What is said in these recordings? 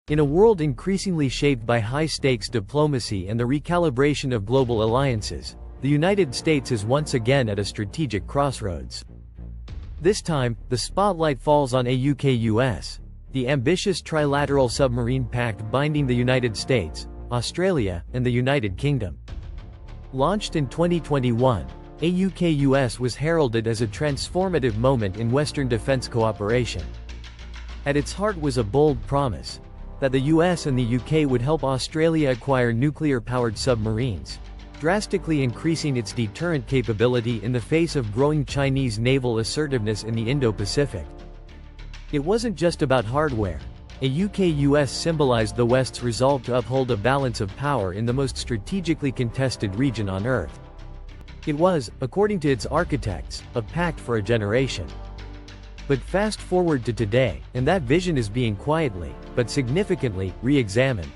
In a world increasingly shaped by high-stakes diplomacy and the recalibration of global alliances, the United States is once again at a strategic crossroads. This time, the spotlight falls on a UK-US, the ambitious trilateral submarine pact binding the United States, Australia, and the United Kingdom. Launched in 2021, a UK-US was heralded as a transformative moment in Western defense cooperation. At its heart was a bold promise that the US and the UK would help Australia acquire nuclear-powered submarines, drastically increasing its deterrent capability in the face of growing Chinese naval assertiveness in the Indo-Pacific. It wasn't just about hardware. A UK-US symbolized the West's resolve to uphold a balance of power in the most strategically contested region on Earth. It was, according to its architects, a pact for a generation. But fast forward to today, and that vision is being quietly, but significantly, re-examined.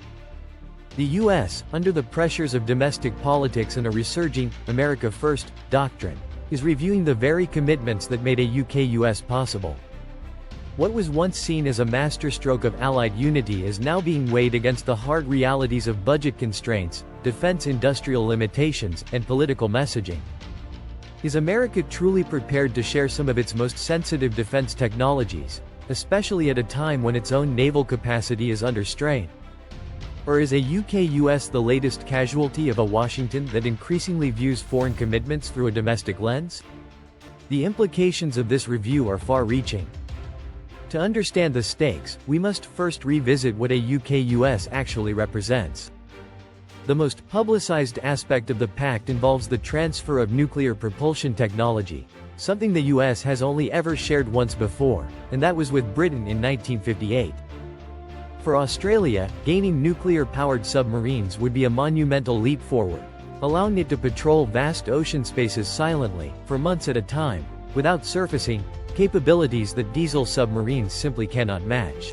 The US, under the pressures of domestic politics and a resurging, America First, doctrine, is reviewing the very commitments that made a UK-US possible. What was once seen as a masterstroke of Allied unity is now being weighed against the hard realities of budget constraints, defense industrial limitations, and political messaging. Is America truly prepared to share some of its most sensitive defense technologies, especially at a time when its own naval capacity is under strain? Or is a UK-US the latest casualty of a Washington that increasingly views foreign commitments through a domestic lens? The implications of this review are far-reaching. To understand the stakes, we must first revisit what a UK-US actually represents. The most publicized aspect of the pact involves the transfer of nuclear propulsion technology, something the US has only ever shared once before, and that was with Britain in 1958. For Australia, gaining nuclear-powered submarines would be a monumental leap forward, allowing it to patrol vast ocean spaces silently, for months at a time, without surfacing, capabilities that diesel submarines simply cannot match.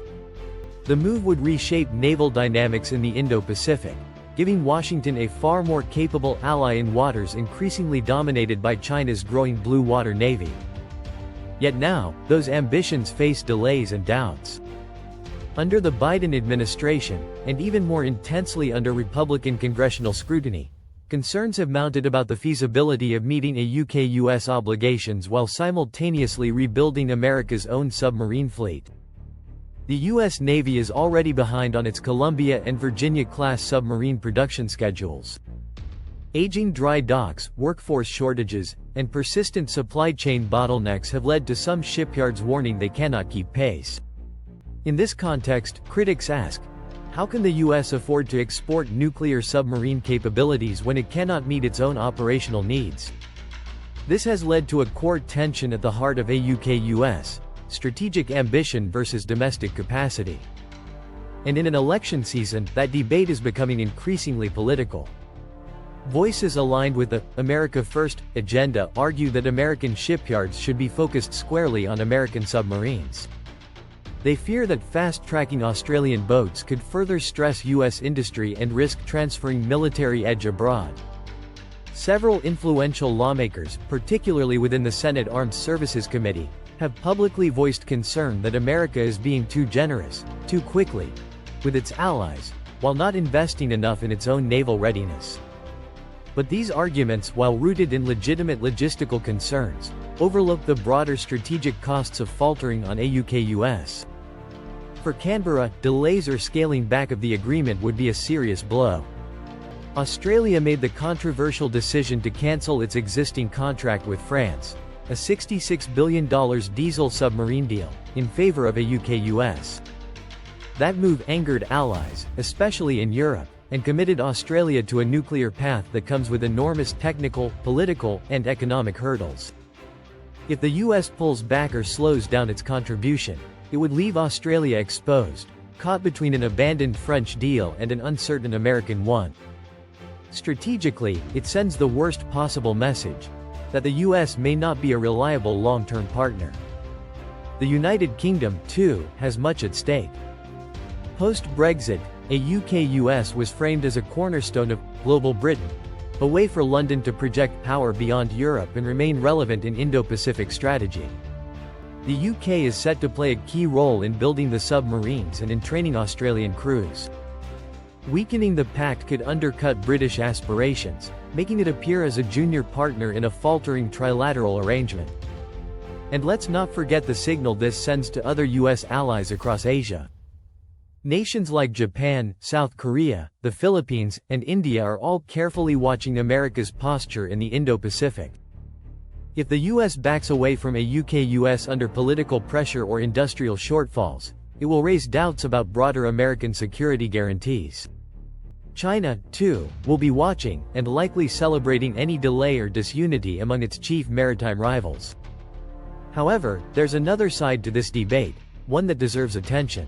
The move would reshape naval dynamics in the Indo-Pacific, giving Washington a far more capable ally in waters increasingly dominated by China's growing blue water navy. Yet now, those ambitions face delays and doubts. Under the Biden administration, and even more intensely under Republican congressional scrutiny, concerns have mounted about the feasibility of meeting a UK-US obligations while simultaneously rebuilding America's own submarine fleet. The U.S. Navy is already behind on its Columbia and Virginia-class submarine production schedules. Aging dry docks, workforce shortages, and persistent supply chain bottlenecks have led to some shipyards warning they cannot keep pace. In this context, critics ask, how can the U.S. afford to export nuclear submarine capabilities when it cannot meet its own operational needs? This has led to a core tension at the heart of a UK-US, strategic ambition versus domestic capacity. And in an election season, that debate is becoming increasingly political. Voices aligned with the America First agenda argue that American shipyards should be focused squarely on American submarines. They fear that fast-tracking Australian boats could further stress U.S. industry and risk transferring military edge abroad. Several influential lawmakers, particularly within the Senate Armed Services Committee, have publicly voiced concern that America is being too generous, too quickly, with its allies, while not investing enough in its own naval readiness. But these arguments, while rooted in legitimate logistical concerns, overlook the broader strategic costs of faltering on a UK-US. For Canberra, delays or scaling back of the agreement would be a serious blow. Australia made the controversial decision to cancel its existing contract with France, a $66 billion diesel submarine deal, in favor of a UK-US. That move angered allies, especially in Europe, and committed Australia to a nuclear path that comes with enormous technical, political, and economic hurdles. If the US pulls back or slows down its contribution, it would leave Australia exposed, caught between an abandoned French deal and an uncertain American one. Strategically, it sends the worst possible message, that the US may not be a reliable long-term partner. The United Kingdom, too, has much at stake. Post-Brexit, a UK-US was framed as a cornerstone of global Britain, a way for London to project power beyond Europe and remain relevant in Indo-Pacific strategy. The UK is set to play a key role in building the submarines and in training Australian crews. Weakening the Pact could undercut British aspirations, making it appear as a junior partner in a faltering trilateral arrangement. And let's not forget the signal this sends to other US allies across Asia. Nations like Japan, South Korea, the Philippines, and India are all carefully watching America's posture in the Indo-Pacific. If the US backs away from a UK-US under political pressure or industrial shortfalls, it will raise doubts about broader American security guarantees. China, too, will be watching, and likely celebrating any delay or disunity among its chief maritime rivals. However, there's another side to this debate, one that deserves attention.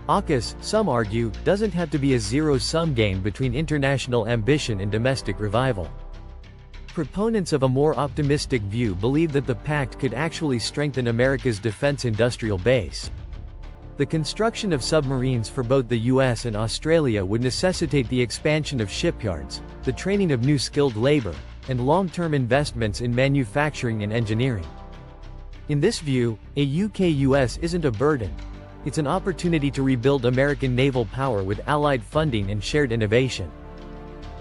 Aukus, some argue, doesn't have to be a zero-sum game between international ambition and domestic revival. Proponents of a more optimistic view believe that the Pact could actually strengthen America's defense industrial base. The construction of submarines for both the US and Australia would necessitate the expansion of shipyards, the training of new skilled labor, and long-term investments in manufacturing and engineering. In this view, a UK-US isn't a burden. It's an opportunity to rebuild American naval power with allied funding and shared innovation.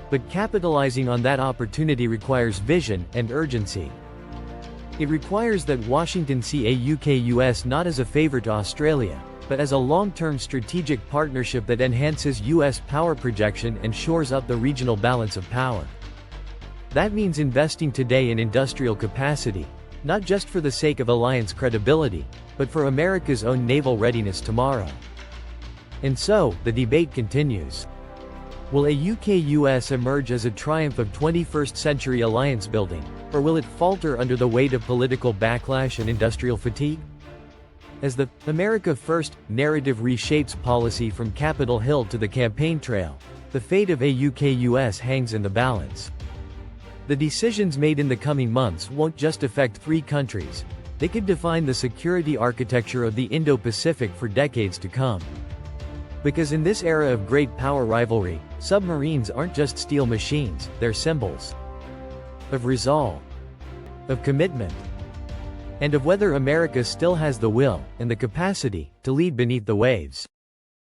But capitalizing on that opportunity requires vision and urgency. It requires that Washington see a UK-US not as a favor to Australia, but as a long-term strategic partnership that enhances US power projection and shores up the regional balance of power. That means investing today in industrial capacity, not just for the sake of alliance credibility, but for America's own naval readiness tomorrow. And so, the debate continues. Will a UK-US emerge as a triumph of 21st-century alliance building, or will it falter under the weight of political backlash and industrial fatigue? As the "America First" narrative reshapes policy from Capitol Hill to the campaign trail, the fate of a UK-US hangs in the balance. The decisions made in the coming months won't just affect three countries, they could define the security architecture of the Indo-Pacific for decades to come. Because in this era of great power rivalry, submarines aren't just steel machines, they're symbols of resolve, of commitment, and of whether America still has the will and the capacity to lead beneath the waves.